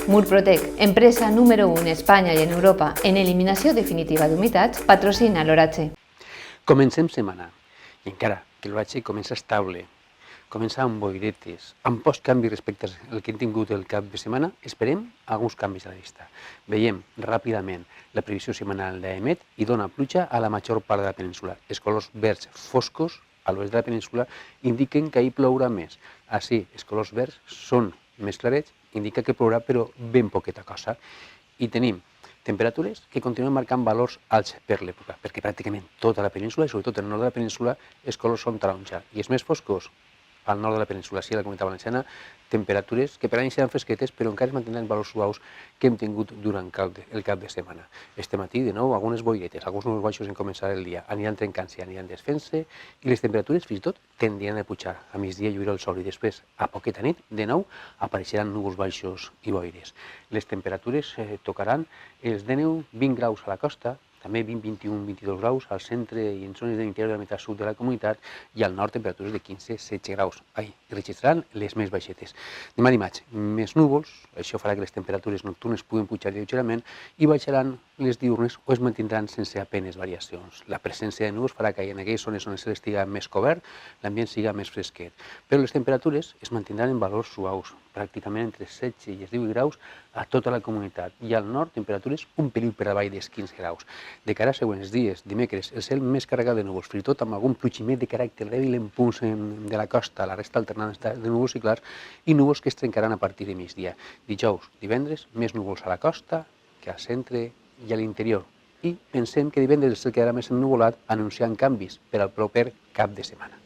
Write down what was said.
Murprotec, empresa número 1 en Espanya i en Europa en eliminació definitiva d'humitats, patrocina l'oratge. Comencem setmana, i encara que l'oratge comença estable, comença amb boiretes, amb pocs canvis respecte al que hem tingut el cap de setmana, esperem alguns canvis a la vista. Veiem ràpidament la previsió setmanal d'AEMET i dona pluja a la major part de la península. Els colors verds foscos a l'oest de la península indiquen que ahir plourà més. Així, els colors verds són més clarets, indica que plourà però ben poqueta cosa. I tenim temperatures que continuen marcant valors alts per l'època, perquè pràcticament tota la península, i sobretot el nord de la península, els colors són taronja. I els més foscos, al nord de la península, sí, a la Comunitat Valenciana, temperatures que per anys seran fresquetes, però encara es mantindran valors suaus que hem tingut durant el cap de setmana. Este matí, de nou, algunes boiretes, alguns núvols baixos en començar el dia, aniran trencant-se, aniran desfent-se, i les temperatures, fins i tot, tendiran a pujar. A migdia lluirà el sol i després, a poqueta nit, de nou, apareixeran núvols baixos i boires. Les temperatures tocaran els 19-20 graus a la costa, també 20, 21, 22 graus al centre i en zones de l'interior de la meitat sud de la comunitat, i al nord temperatures de 15-16 graus. Registraran les més baixetes. Demà dimarts, més núvols, això farà que les temperatures nocturnes puguen pujar lleugerament i baixaran les diurnes o es mantindran sense apenes variacions. La presència de núvols farà que en aquelles zones on el cel estiga més cobert, l'ambient siga més fresquet. Però les temperatures es mantindran en valors suaus, pràcticament entre 16 i 18 graus a tota la comunitat, i al nord temperatures un pelín per davall dels 15 graus. De cara a següents dies, dimecres, el cel més carregat de núvols, fins i tot amb algun plugiment de caràcter dèbil en punts de la costa, la resta alternada de núvols i clars, i núvols que es trencaran a partir de migdia. Dijous, divendres, més núvols a la costa que al centre i a l'interior. I pensem que divendres el cel quedarà més ennuvolat, anunciant canvis per al proper cap de setmana.